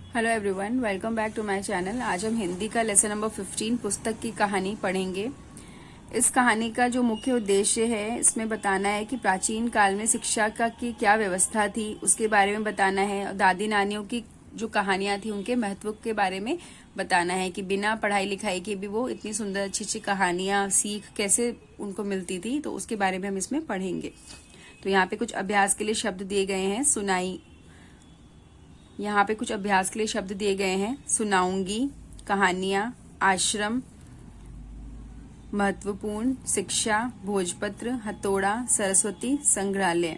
Hello everyone, welcome back to my channel. आज हम हिंदी का लेसन नंबर 15 पुस्तक की कहानी पढ़ेंगे। इस कहानी का जो मुख्य उद्देश्य है, इसमें बताना है कि प्राचीन काल में शिक्षा का की क्या व्यवस्था थी, उसके बारे में बताना है। और दादी नानियों की जो कहानियां थी उनके महत्व के बारे में बताना है कि बिना पढ़ाई लिखाई के भी वो इतनी सुंदर अच्छी अच्छी कहानियां सीख कैसे उनको मिलती थी, तो उसके बारे में हम इसमें पढ़ेंगे। तो यहाँ पे कुछ अभ्यास के लिए शब्द दिए गए हैं। यहाँ पे कुछ अभ्यास के लिए शब्द दिए गए हैं। सुनाऊंगी, कहानियां, आश्रम, महत्वपूर्ण, शिक्षा, भोजपत्र, हथौड़ा, सरस्वती, संग्रहालय।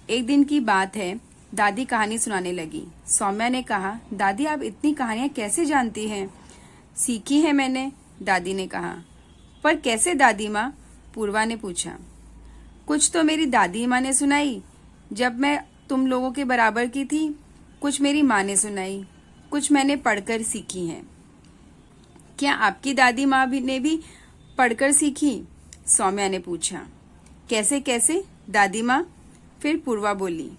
एक दिन की बात है, दादी कहानी सुनाने लगी। सौम्या ने कहा, दादी आप इतनी कहानियां कैसे जानती हैं? सीखी है मैंने, दादी ने कहा। पर कैसे दादी माँ? पूर्वा ने पूछा। कुछ तो मेरी दादी माँ ने सुनाई जब मैं तुम लोगों के बराबर की थी, कुछ मेरी माँ ने सुनाई, कुछ मैंने पढ़कर सीखी हैं। क्या आपकी दादी माँ ने भी पढ़कर सीखी? सौम्या ने पूछा। कैसे कैसे दादी माँ? फिर पूर्वा बोली।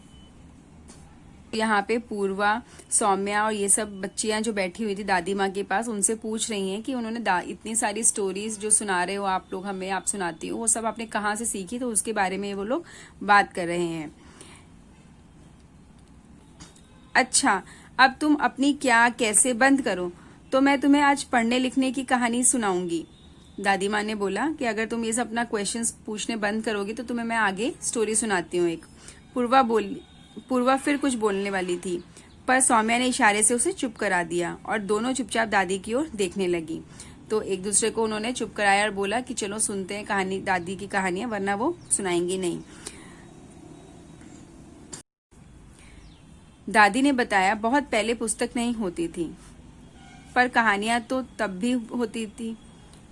यहाँ पे पूर्वा, सौम्या और ये सब बच्चियां जो बैठी हुई थी दादी माँ के पास, उनसे पूछ रही हैं कि उन्होंने इतनी सारी स्टोरीज जो सुना रहे हो आप लोग हमें, आप सुनाती हो, वो सब आपने कहाँ से सीखी? तो उसके बारे में वो लोग बात कर रहे हैं। अच्छा, अब तुम अपनी क्या कैसे बंद करो, तो मैं तुम्हें आज पढ़ने लिखने की कहानी सुनाऊंगी। दादी माँ ने बोला कि अगर तुम ये सब अपना क्वेश्चंस पूछने बंद करोगी तो तुम्हें मैं आगे स्टोरी सुनाती हूँ एक। पूर्वा फिर कुछ बोलने वाली थी, पर सौम्या ने इशारे से उसे चुप करा दिया और दोनों चुपचाप दादी की ओर देखने लगी। तो एक दूसरे को उन्होंने चुप कराया और बोला कि चलो सुनते हैं कहानी, दादी की कहानियां, वरना वो सुनाएंगी नहीं। दादी ने बताया, बहुत पहले पुस्तक नहीं होती थी, पर कहानियां तो तब भी होती थी।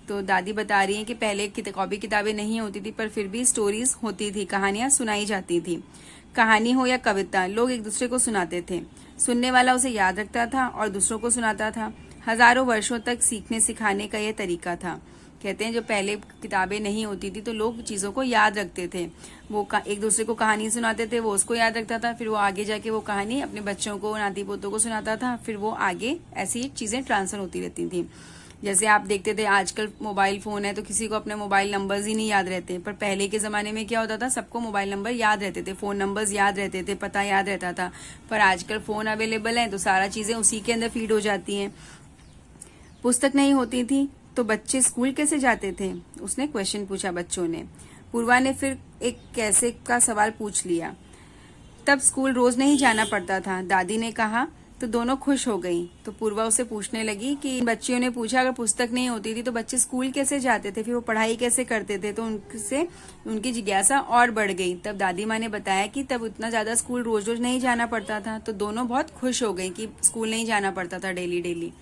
तो दादी बता रही हैं कि पहले कॉपी किताबें नहीं होती थी, पर फिर भी स्टोरीज होती थी, कहानियां सुनाई जाती थी। कहानी हो या कविता, लोग एक दूसरे को सुनाते थे। सुनने वाला उसे याद रखता था और दूसरों को सुनाता था। हजारों वर्षों तक सीखने सिखाने का यह तरीका था। कहते हैं जो पहले किताबें नहीं होती थी तो लोग चीजों को याद रखते थे। वो एक दूसरे को कहानी सुनाते थे, वो उसको याद रखता था, फिर वो आगे जाके वो कहानी अपने बच्चों को, नाती पोतों को सुनाता था, फिर वो आगे ऐसी चीजें ट्रांसफर होती रहती थी। जैसे आप देखते थे आजकल मोबाइल फोन है तो किसी को अपने मोबाइल नंबर्स ही नहीं याद रहते, पर पहले के जमाने में क्या होता था, सबको मोबाइल नंबर याद रहते थे, फोन नंबर्स याद रहते थे, पता याद रहता था। पर आजकल फोन अवेलेबल है तो सारा चीजें उसी के अंदर फीड हो जाती हैं। पुस्तक नहीं होती थी तो बच्चे स्कूल कैसे जाते थे? उसने क्वेश्चन पूछा बच्चों ने। पूर्वा ने फिर एक कैसे का सवाल पूछ लिया। तब स्कूल रोज नहीं जाना पड़ता था, दादी ने कहा। तो दोनों खुश हो गई। तो पूर्वा उसे पूछने लगी कि बच्चियों ने पूछा, अगर पुस्तक नहीं होती थी तो बच्चे स्कूल कैसे जाते थे, फिर वो पढ़ाई कैसे करते थे? तो उनसे उनकी जिज्ञासा और बढ़ गई। तब दादी माँ ने बताया कि तब उतना ज्यादा स्कूल रोज रोज नहीं जाना पड़ता था। तो दोनों बहुत खुश हो गई कि स्कूल नहीं जाना पड़ता था डेली डेली।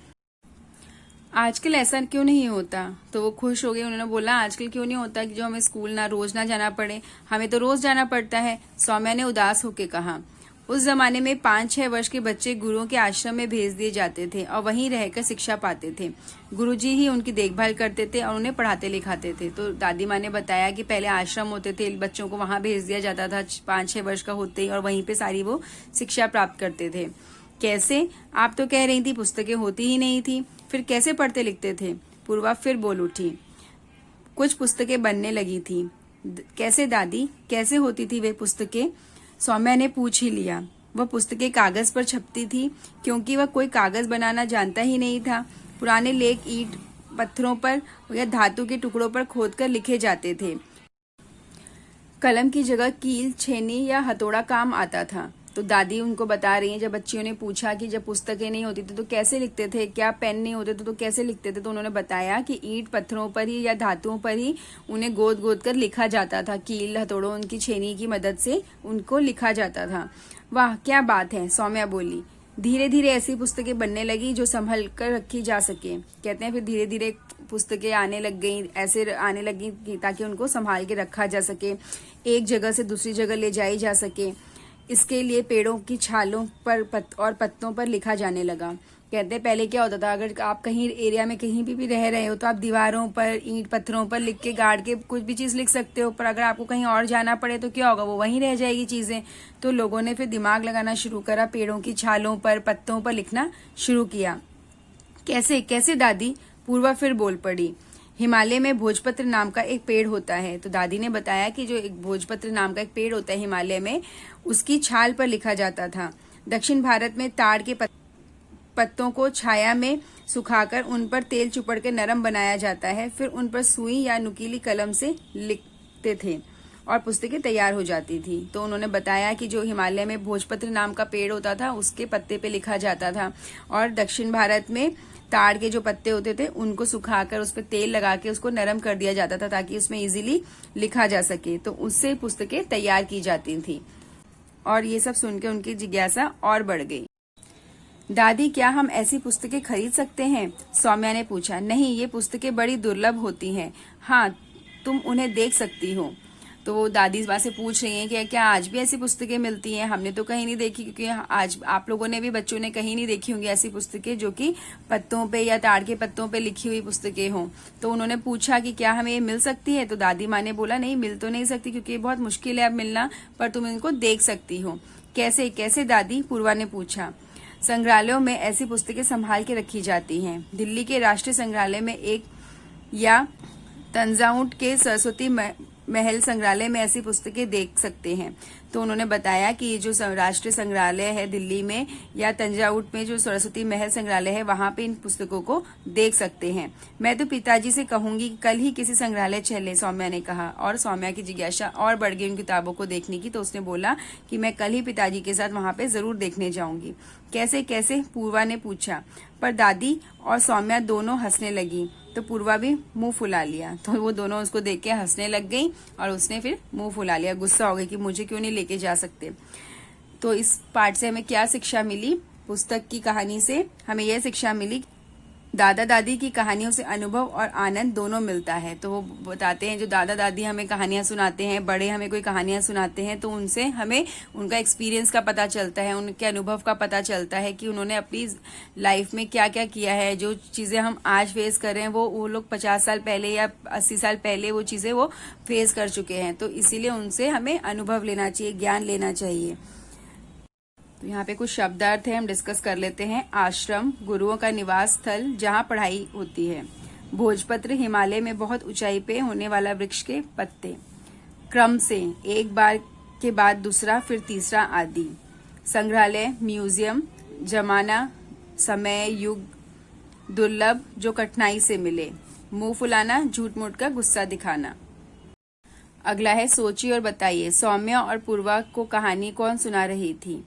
आजकल ऐसा क्यों नहीं होता? तो वो खुश हो गए। उन्होंने बोला, आजकल क्यों नहीं होता कि जो हमें स्कूल रोज ना जाना पड़े, हमें तो रोज जाना पड़ता है। सौम्या ने उदास होकर कहा। उस जमाने में 5-6 वर्ष के बच्चे गुरुओं के आश्रम में भेज दिए जाते थे और वहीं रहकर शिक्षा पाते थे। गुरुजी ही उनकी देखभाल करते थे और उन्हें पढ़ाते लिखाते थे। तो दादी माँ ने बताया कि पहले आश्रम होते थे, बच्चों को वहां भेज दिया जाता था 5-6 वर्ष का होते ही, और वहीं पे सारी वो शिक्षा प्राप्त करते थे। कैसे? आप तो कह रही थी पुस्तकें होती ही नहीं थी, फिर कैसे पढ़ते लिखते थे? पूर्वा फिर बोल उठी। कुछ पुस्तकें बनने लगी थी। कैसे दादी, कैसे होती थी वे पुस्तकें? सौम्या ने पूछ ही लिया। वह पुस्तकें कागज पर छपती थी, क्योंकि वह कोई कागज बनाना जानता ही नहीं था। पुराने लेख ईंट पत्थरों पर या धातु के टुकड़ों पर खोदकर लिखे जाते थे। कलम की जगह कील, छेनी या हथौड़ा काम आता था। तो दादी उनको बता रही हैं, जब बच्चियों ने पूछा कि जब पुस्तकें नहीं होती थी तो कैसे लिखते थे, क्या पेन नहीं होते थे तो कैसे लिखते थे, तो उन्होंने बताया कि ईंट पत्थरों पर ही या धातुओं पर ही उन्हें गोद गोद कर लिखा जाता था। कील, हथौड़ों, उनकी छेनी की मदद से उनको लिखा जाता था। वाह क्या बात है, सौम्या बोली। धीरे धीरे ऐसी पुस्तकें बनने लगी जो संभल कर रखी जा सके। कहते हैं फिर धीरे धीरे पुस्तकें आने लग गई, ऐसे आने लगी ताकि उनको संभाल के रखा जा सके, एक जगह से दूसरी जगह ले जाई जा सके। इसके लिए पेड़ों की छालों पर और पत्तों पर लिखा जाने लगा। कहते हैं पहले क्या होता था, अगर आप कहीं एरिया में कहीं भी रह रहे हो तो आप दीवारों पर, ईंट पत्थरों पर लिख के गाड़ के कुछ भी चीज लिख सकते हो, पर अगर आपको कहीं और जाना पड़े तो क्या होगा, वो वहीं रह जाएगी चीजें। तो लोगों ने फिर दिमाग लगाना शुरू करा, पेड़ों की छालों पर, पत्तों पर लिखना शुरू किया। कैसे कैसे दादी, पूर्वा फिर बोल पड़ी। हिमालय में भोजपत्र नाम का एक पेड़ होता है। तो दादी ने बताया कि जो एक भोजपत्र नाम का एक पेड़ होता है हिमालय में, उसकी छाल पर लिखा जाता था। दक्षिण भारत में ताड़ के पत्तों को छाया में सुखाकर उन पर तेल चुपड़ के नरम बनाया जाता है, फिर उन पर सुई या नुकीली कलम से लिखते थे और पुस्तकें तैयार हो जाती थी। तो उन्होंने बताया कि जो हिमालय में भोजपत्र नाम का पेड़ होता था उसके पत्ते पे लिखा जाता था, और दक्षिण भारत में ताड़ के जो पत्ते होते थे उनको सुखाकर उस पर तेल लगा के उसको नरम कर दिया जाता था ताकि उसमें इजीली लिखा जा सके। तो उससे पुस्तकें तैयार की जाती थी। और ये सब सुनकर उनकी जिज्ञासा और बढ़ गई। दादी, क्या हम ऐसी पुस्तकें खरीद सकते हैं? सौम्या ने पूछा। नहीं, ये पुस्तकें बड़ी दुर्लभ होती हैं। हाँ, तुम उन्हें देख सकती हो। तो दादी इस बात से पूछ रही हैं कि क्या आज भी ऐसी पुस्तकें मिलती हैं? हमने तो कहीं नहीं देखी, क्योंकि आज आप लोगों ने भी, बच्चों ने कहीं नहीं देखी होंगी ऐसी पुस्तकें जो कि पत्तों पे या ताड़ के पत्तों पे लिखी हुई पुस्तकें हों। तो उन्होंने पूछा कि क्या हमें ये मिल सकती है? तो दादी माँ ने बोला नहीं, मिल तो नहीं सकती क्योंकि ये बहुत मुश्किल है अब मिलना, पर तुम इनको देख सकती हो। कैसे कैसे दादी? पूर्वा ने पूछा। संग्रहालयों में ऐसी पुस्तकें संभाल के रखी जाती हैं। दिल्ली के राष्ट्रीय संग्रहालय में एक, या तंजावुर के सरस्वती महल संग्रहालय में ऐसी पुस्तकें देख सकते हैं। तो उन्होंने बताया कि ये जो राष्ट्रीय संग्रहालय है दिल्ली में या तंजावुर में जो सरस्वती महल संग्रहालय है, वहां पे इन पुस्तकों को देख सकते हैं। मैं तो पिताजी से कहूंगी कल ही किसी संग्रहालय चले, सौम्या ने कहा। और सौम्या की जिज्ञासा और बढ़ गई उन किताबों को देखने की। तो उसने बोला कि मैं कल ही पिताजी के साथ वहां पे जरूर देखने जाऊंगी। कैसे कैसे? पूर्वा ने पूछा। पर दादी और सौम्या दोनों हंसने लगी। तो पूर्वा भी मुंह फुला लिया। तो वो दोनों उसको देख के हंसने लग गई और उसने फिर मुंह फुला लिया, गुस्सा हो गई कि मुझे क्यों नहीं लेके जा सकते। तो इस पाठ से हमें क्या शिक्षा मिली? पुस्तक की कहानी से हमें यह शिक्षा मिली, दादा दादी की कहानियों से अनुभव और आनंद दोनों मिलता है। तो वो बताते हैं, जो दादा दादी हमें कहानियां सुनाते हैं, बड़े हमें कोई कहानियां सुनाते हैं, तो उनसे हमें उनका एक्सपीरियंस का पता चलता है, उनके अनुभव का पता चलता है कि उन्होंने अपनी लाइफ में क्या क्या किया है। जो चीजें हम आज फेस कर रहे हैं वो लोग 50 साल पहले या 80 साल पहले वो चीजें वो फेस कर चुके हैं। तो इसीलिए उनसे हमें अनुभव लेना चाहिए, ज्ञान लेना चाहिए। तो यहाँ पे कुछ शब्दार्थ है, हम डिस्कस कर लेते हैं। आश्रम, गुरुओं का निवास स्थल जहाँ पढ़ाई होती है। भोजपत्र, हिमालय में बहुत ऊंचाई पे होने वाला वृक्ष के पत्ते। क्रम से, एक बार के बाद दूसरा, फिर तीसरा आदि। संग्रहालय, म्यूजियम, जमाना, समय, युग, दुर्लभ, जो कठिनाई से मिले। मुंह फुलाना, झूठ मूठ का गुस्सा दिखाना। अगला है सोचिए और बताइए। सौम्या और पूर्वा को कहानी कौन सुना रही थी?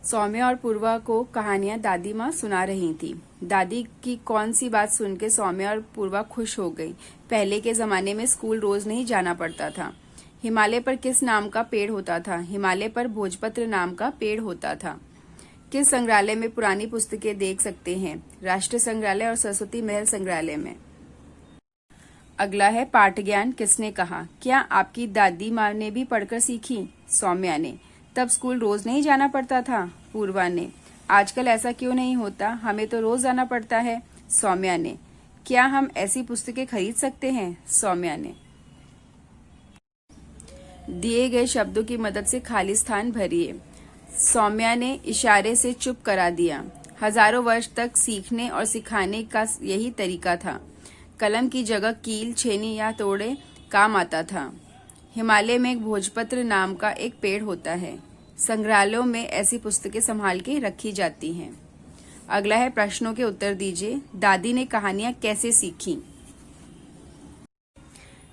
सौम्या और पूर्वा को कहानियां दादी माँ सुना रही थी। दादी की कौन सी बात सुन के सौम्या और पूर्वा खुश हो गई? पहले के जमाने में स्कूल रोज नहीं जाना पड़ता था। हिमालय पर किस नाम का पेड़ होता था? हिमालय पर भोजपत्र नाम का पेड़ होता था। किस संग्रहालय में पुरानी पुस्तकें देख सकते हैं? राष्ट्रीय संग्रहालय और सरस्वती महल संग्रहालय में। अगला है पाठ ज्ञान, किसने कहा? क्या आपकी दादी माँ ने भी पढ़कर सीखी? सौम्या ने। तब स्कूल रोज नहीं जाना पड़ता था? पूर्वा ने। आजकल ऐसा क्यों नहीं होता? हमें तो रोज जाना पड़ता है। सौम्या ने। क्या हम ऐसी पुस्तकें खरीद सकते हैं? सौम्या ने। दिए गए शब्दों की मदद से खाली स्थान भरिए। सौम्या ने इशारे से चुप करा दिया। हजारों वर्ष तक सीखने और सिखाने का यही तरीका था। कलम की जगह कील, छेनी या तोड़े काम आता था। हिमालय में एक भोजपत्र नाम का एक पेड़ होता है। संग्रहालयों में ऐसी पुस्तकें संभाल के रखी जाती हैं। अगला है प्रश्नों के उत्तर दीजिए। दादी ने कहानियां कैसे सीखी?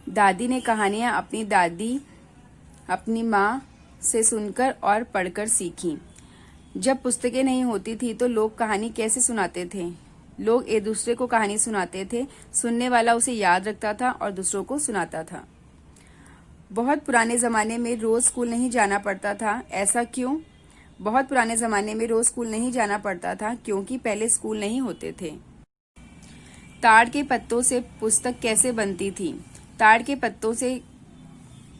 दादी ने कहानियां अपनी दादी, अपनी माँ से सुनकर और पढ़कर सीखी। जब पुस्तकें नहीं होती थी तो लोग कहानी कैसे सुनाते थे? लोग एक दूसरे को कहानी सुनाते थे। सुनने वाला उसे याद रखता था और दूसरों को सुनाता था। बहुत पुराने जमाने में रोज स्कूल नहीं जाना पड़ता था। ऐसा क्यों? बहुत पुराने जमाने में रोज स्कूल नहीं जाना पड़ता था क्योंकि पहले स्कूल नहीं होते थे। ताड़ के पत्तों से पुस्तक कैसे बनती थी? ताड़ के पत्तों से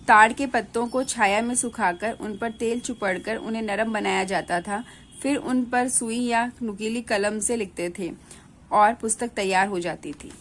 ताड़ के पत्तों को छाया में सुखाकर उन पर तेल चुपड़कर उन्हें नरम बनाया जाता था। फिर उन पर सुई या नुकीली कलम से लिखते थे और पुस्तक तैयार हो जाती थी।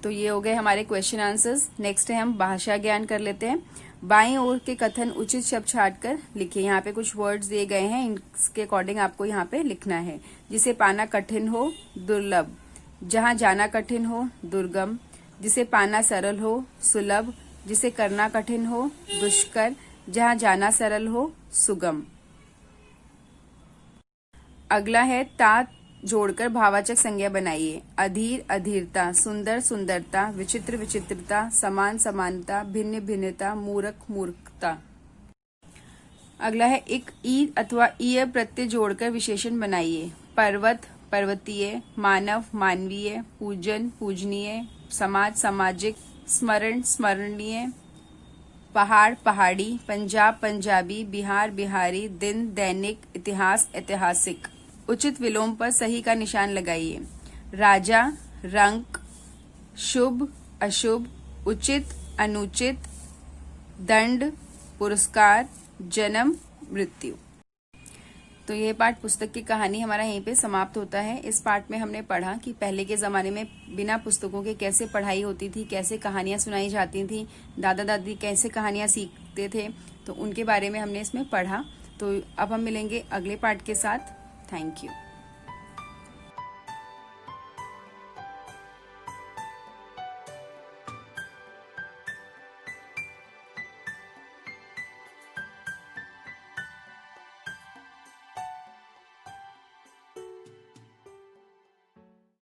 तो ये हो गए हमारे क्वेश्चन आंसर्स। नेक्स्ट है हम भाषा ज्ञान कर लेते हैं। बाईं ओर के कथन उचित शब्द छांटकर लिखिए। यहाँ पे कुछ वर्ड्स दिए गए हैं, इनके अकॉर्डिंग आपको यहाँ पे लिखना है। जिसे पाना कठिन हो, दुर्लभ। जहाँ जाना कठिन हो, दुर्गम। जिसे पाना सरल हो, सुलभ। जिसे करना कठिन हो, दुष्कर। जहाँ जाना सरल हो, सुगम। अगला है ता जोड़कर भावाचक संज्ञा बनाइए। अधीर अधीरता, सुंदर सुंदरता, विचित्र विचित्रता, समान समानता, भिन्न भिन्नता, मूर्ख मूर्खता। अगला है एक ई अथवा ईय प्रत्यय जोड़कर विशेषण बनाइए। पर्वत पर्वतीय, मानव मानवीय, पूजन पूजनीय, समाज सामाजिक, स्मरण स्मरणीय, पहाड़ पहाड़ी, पंजाब पंजाबी, बिहार बिहारी, दिन दैनिक, इतिहास ऐतिहासिक। उचित विलोम पर सही का निशान लगाइए। राजा रंक, शुभ अशुभ, उचित अनुचित, दंड पुरस्कार, जन्म मृत्यु। तो ये पाठ पुस्तक की कहानी हमारा यहीं पे समाप्त होता है। इस पाठ में हमने पढ़ा कि पहले के ज़माने में बिना पुस्तकों के कैसे पढ़ाई होती थी, कैसे कहानियाँ सुनाई जाती थी, दादा दादी कैसे कहानियाँ सीखते थे, तो उनके बारे में हमने इसमें पढ़ा। तो अब हम मिलेंगे अगले पाठ के साथ। Thank you.